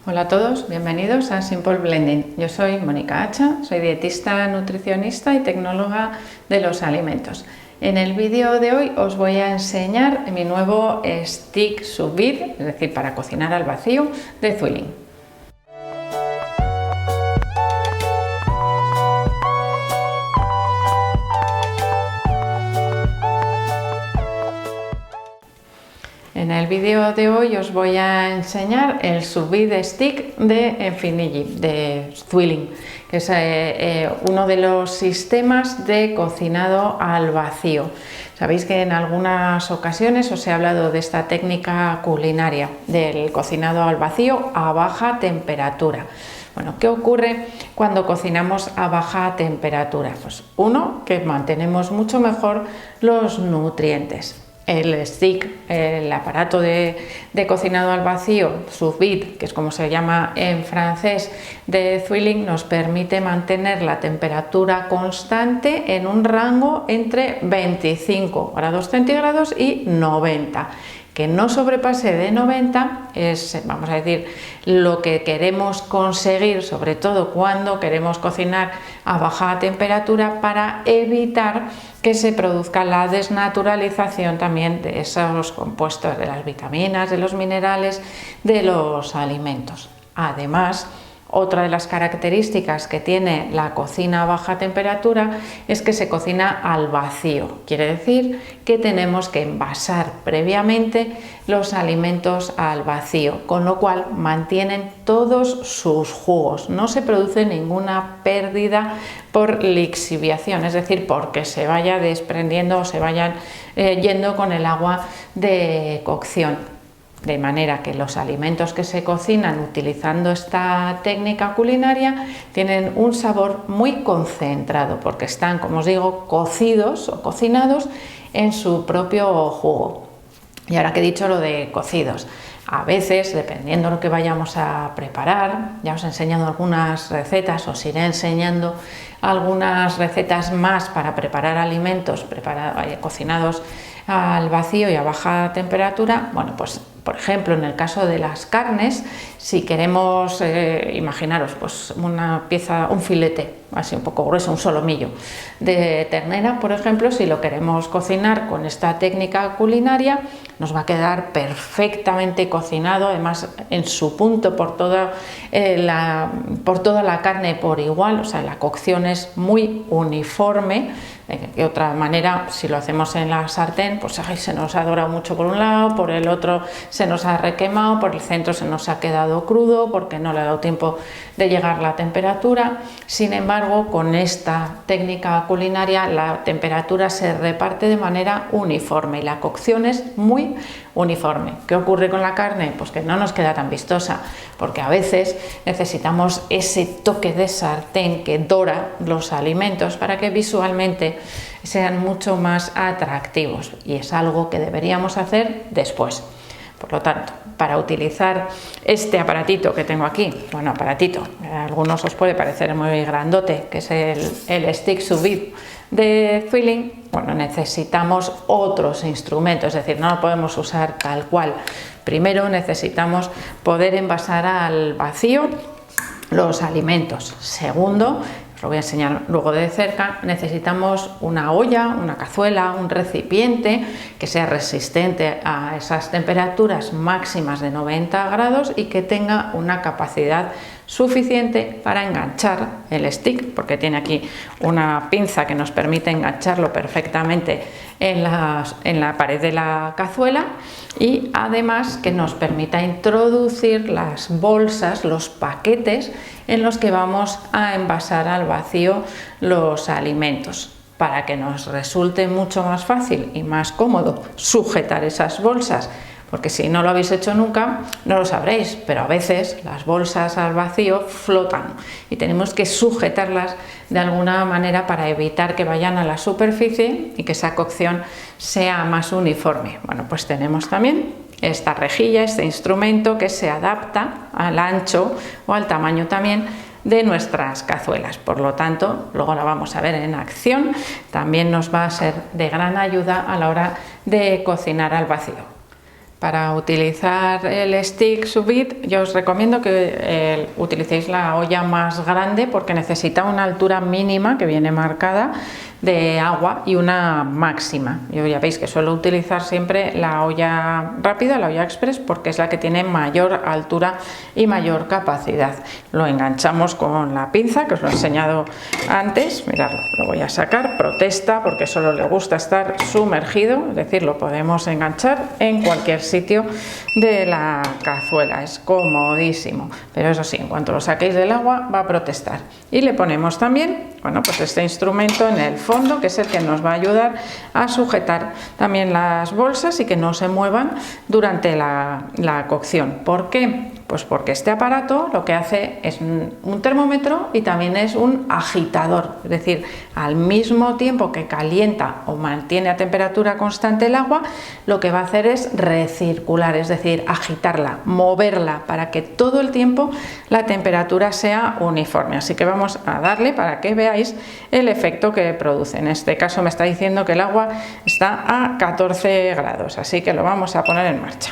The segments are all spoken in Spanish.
Hola a todos, bienvenidos a Simple Blending. Yo soy Mónica Hacha, soy dietista, nutricionista y tecnóloga de los alimentos. En el vídeo de hoy os voy a enseñar mi nuevo stick sous vide, es decir, para cocinar al vacío, de Zwilling. En el vídeo de hoy os voy a enseñar el sous vide stick de Infiniggy, de Zwilling, que es uno de los sistemas de cocinado al vacío. Sabéis que en algunas ocasiones os he hablado de esta técnica culinaria, del cocinado al vacío a baja temperatura. Bueno, ¿qué ocurre cuando cocinamos a baja temperatura? Pues uno, que mantenemos mucho mejor los nutrientes. El stick, el aparato de cocinado al vacío, sous vide, que es como se llama en francés, de Zwilling, nos permite mantener la temperatura constante en un rango entre 25 grados centígrados y 90. Que no sobrepase de 90 es, vamos a decir, lo que queremos conseguir, sobre todo cuando queremos cocinar a baja temperatura, para evitar que se produzca la desnaturalización también de esos compuestos, de las vitaminas, de los minerales, de los alimentos. Además, otra de las características que tiene la cocina a baja temperatura es que se cocina al vacío. Quiere decir que tenemos que envasar previamente los alimentos al vacío, con lo cual mantienen todos sus jugos. No se produce ninguna pérdida por lixiviación, es decir, porque se vaya desprendiendo o se vayan yendo con el agua de cocción. De manera que los alimentos que se cocinan utilizando esta técnica culinaria tienen un sabor muy concentrado, porque están, como os digo, cocidos o cocinados en su propio jugo. Y ahora que he dicho lo de cocidos, a veces, dependiendo de lo que vayamos a preparar, ya os he enseñado algunas recetas, os iré enseñando algunas recetas más para preparar alimentos cocinados al vacío y a baja temperatura. Bueno, pues por ejemplo, en el caso de las carnes, si queremos, imaginaros, pues una pieza, un filete, así un poco grueso, un solomillo de ternera, por ejemplo, si lo queremos cocinar con esta técnica culinaria, nos va a quedar perfectamente cocinado, además en su punto por toda la carne por igual, o sea, la cocción es muy uniforme. De otra manera, si lo hacemos en la sartén, pues se nos ha dorado mucho por un lado, por el otro se nos ha requemado, por el centro se nos ha quedado crudo porque no le ha dado tiempo de llegar la temperatura. Sin embargo, con esta técnica culinaria la temperatura se reparte de manera uniforme y la cocción es muy uniforme. ¿Qué ocurre con la carne? Pues que no nos queda tan vistosa, porque a veces necesitamos ese toque de sartén que dora los alimentos para que visualmente sean mucho más atractivos, y es algo que deberíamos hacer después. Por lo tanto, para utilizar este aparatito que tengo aquí, bueno, aparatito, a algunos os puede parecer muy grandote, que es el stick sous vide de Zwilling, bueno, necesitamos otros instrumentos, es decir, no lo podemos usar tal cual. Primero necesitamos poder envasar al vacío los alimentos. Segundo, os lo voy a enseñar luego de cerca, necesitamos una olla, una cazuela, un recipiente que sea resistente a esas temperaturas máximas de 90 grados y que tenga una capacidad suficiente para enganchar el stick, porque tiene aquí una pinza que nos permite engancharlo perfectamente en la pared de la cazuela, y además que nos permita introducir las bolsas, los paquetes en los que vamos a envasar al vacío los alimentos, para que nos resulte mucho más fácil y más cómodo sujetar esas bolsas. Porque si no lo habéis hecho nunca, no lo sabréis, pero a veces las bolsas al vacío flotan y tenemos que sujetarlas de alguna manera para evitar que vayan a la superficie y que esa cocción sea más uniforme. Bueno, pues tenemos también esta rejilla, este instrumento que se adapta al ancho o al tamaño también de nuestras cazuelas. Por lo tanto, luego la vamos a ver en acción, también nos va a ser de gran ayuda a la hora de cocinar al vacío. Para utilizar el stick sous vide, yo os recomiendo que utilicéis la olla más grande porque necesita una altura mínima que viene marcada de agua y una máxima. Yo ya veis que suelo utilizar siempre la olla rápida, la olla express, porque es la que tiene mayor altura y mayor capacidad. Lo enganchamos con la pinza, que os lo he enseñado antes. Mirad, lo voy a sacar, protesta porque solo le gusta estar sumergido, es decir, lo podemos enganchar en cualquier sitio de la cazuela, es comodísimo, pero eso sí, en cuanto lo saquéis del agua va a protestar. Y le ponemos también, bueno, pues este instrumento en el fondo, que es el que nos va a ayudar a sujetar también las bolsas y que no se muevan durante la cocción. ¿Por qué? Pues porque este aparato lo que hace es un termómetro y también es un agitador, es decir, al mismo tiempo que calienta o mantiene a temperatura constante el agua, lo que va a hacer es recircular, es decir, agitarla, moverla para que todo el tiempo la temperatura sea uniforme. Así que vamos a darle para que veáis el efecto que produce. En este caso me está diciendo que el agua está a 14 grados, así que lo vamos a poner en marcha.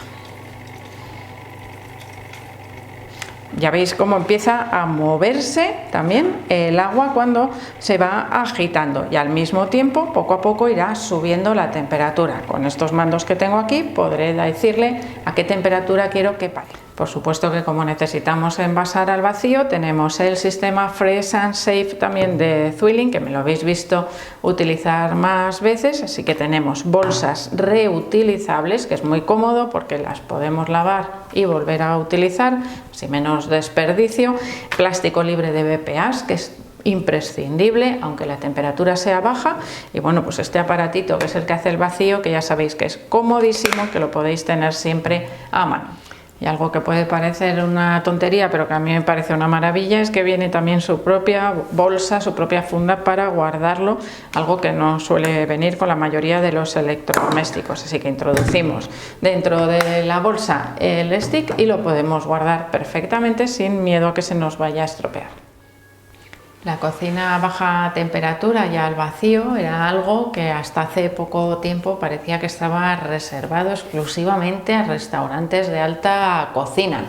Ya veis cómo empieza a moverse también el agua cuando se va agitando y al mismo tiempo poco a poco irá subiendo la temperatura. Con estos mandos que tengo aquí podré decirle a qué temperatura quiero que pare. Por supuesto que como necesitamos envasar al vacío, tenemos el sistema Fresh and Safe también de Zwilling, que me lo habéis visto utilizar más veces, así que tenemos bolsas reutilizables, que es muy cómodo porque las podemos lavar y volver a utilizar, sin menos desperdicio, plástico libre de BPAs, que es imprescindible aunque la temperatura sea baja, y bueno, pues este aparatito que es el que hace el vacío, que ya sabéis que es comodísimo, que lo podéis tener siempre a mano. Y algo que puede parecer una tontería, pero que a mí me parece una maravilla, es que viene también su propia bolsa, su propia funda para guardarlo, algo que no suele venir con la mayoría de los electrodomésticos. Así que introducimos dentro de la bolsa el stick y lo podemos guardar perfectamente sin miedo a que se nos vaya a estropear. La cocina a baja temperatura y al vacío era algo que hasta hace poco tiempo parecía que estaba reservado exclusivamente a restaurantes de alta cocina,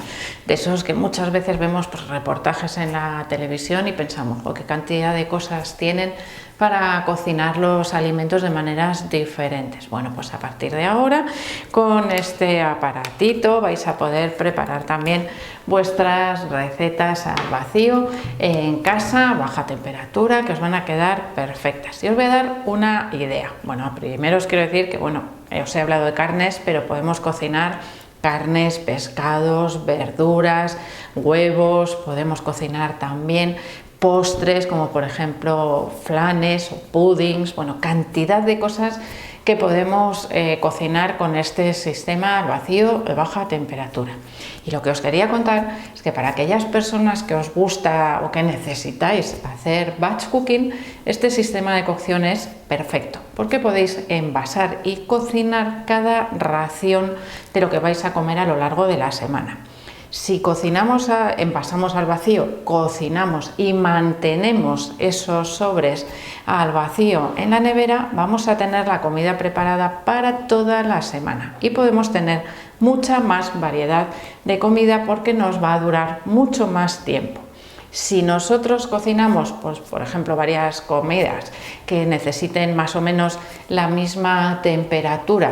de esos que muchas veces vemos reportajes en la televisión y pensamos, oh, qué cantidad de cosas tienen para cocinar los alimentos de maneras diferentes. Bueno, pues a partir de ahora, con este aparatito vais a poder preparar también vuestras recetas al vacío en casa, a baja temperatura, que os van a quedar perfectas. Y os voy a dar una idea. Bueno, primero os quiero decir que, bueno, os he hablado de carnes, pero podemos cocinar carnes, pescados, verduras, huevos, podemos cocinar también postres como por ejemplo flanes o puddings, bueno, cantidad de cosas que podemos cocinar con este sistema al vacío de baja temperatura. Y lo que os quería contar es que para aquellas personas que os gusta o que necesitáis hacer batch cooking, este sistema de cocción es perfecto, porque podéis envasar y cocinar cada ración de lo que vais a comer a lo largo de la semana. Si cocinamos, envasamos al vacío, cocinamos y mantenemos esos sobres al vacío en la nevera, vamos a tener la comida preparada para toda la semana y podemos tener mucha más variedad de comida porque nos va a durar mucho más tiempo. Si nosotros cocinamos, pues, por ejemplo, varias comidas que necesiten más o menos la misma temperatura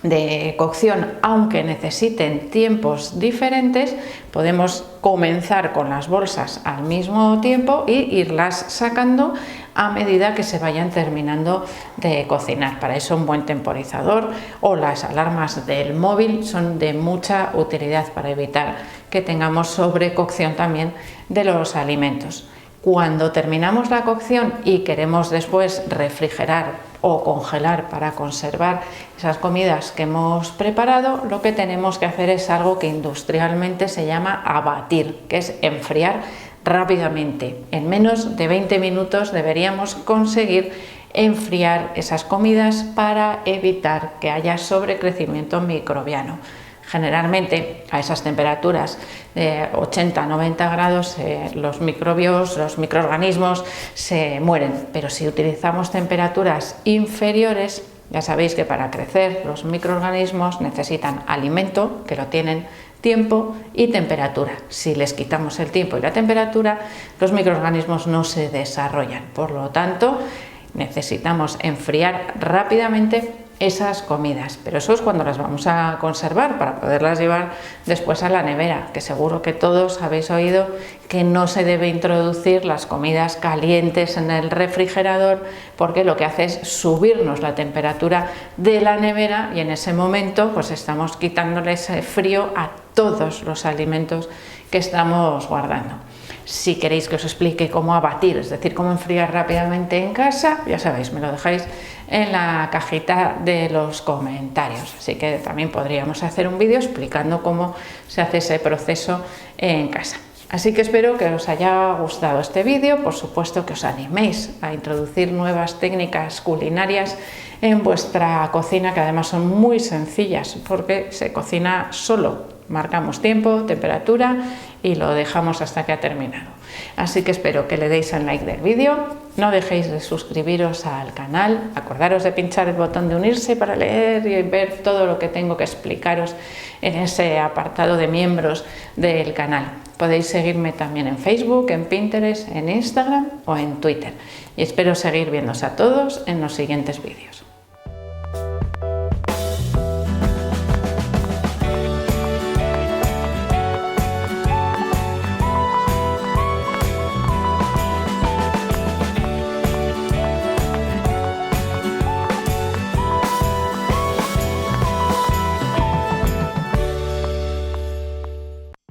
de cocción, aunque necesiten tiempos diferentes, podemos comenzar con las bolsas al mismo tiempo y irlas sacando a medida que se vayan terminando de cocinar. Para eso un buen temporizador o las alarmas del móvil son de mucha utilidad para evitar que tengamos sobrecocción también de los alimentos. Cuando terminamos la cocción y queremos después refrigerar o congelar para conservar esas comidas que hemos preparado, lo que tenemos que hacer es algo que industrialmente se llama abatir, que es enfriar rápidamente. En menos de 20 minutos deberíamos conseguir enfriar esas comidas para evitar que haya sobrecrecimiento microbiano. Generalmente a esas temperaturas de 80-90 grados los microbios, los microorganismos se mueren, pero si utilizamos temperaturas inferiores Ya sabéis que para crecer los microorganismos necesitan alimento, que lo tienen, tiempo y temperatura. Si les quitamos el tiempo y la temperatura, los microorganismos no se desarrollan. Por lo tanto, necesitamos enfriar rápidamente esas comidas, pero eso es cuando las vamos a conservar para poderlas llevar después a la nevera, que seguro que todos habéis oído que no se debe introducir las comidas calientes en el refrigerador porque lo que hace es subirnos la temperatura de la nevera y en ese momento pues estamos quitándole ese frío a todos los alimentos que estamos guardando. Si queréis que os explique cómo abatir, es decir, cómo enfriar rápidamente en casa, ya sabéis, me lo dejáis en la cajita de los comentarios. Así que también podríamos hacer un vídeo explicando cómo se hace ese proceso en casa. Así que espero que os haya gustado este vídeo, por supuesto que os animéis a introducir nuevas técnicas culinarias en vuestra cocina, que además son muy sencillas porque se cocina solo. Marcamos tiempo, temperatura y lo dejamos hasta que ha terminado. Así que espero que le deis al like del vídeo, no dejéis de suscribiros al canal, acordaros de pinchar el botón de unirse para leer y ver todo lo que tengo que explicaros en ese apartado de miembros del canal. Podéis seguirme también en Facebook, en Pinterest, en Instagram o en Twitter. Y espero seguir viéndose a todos en los siguientes vídeos.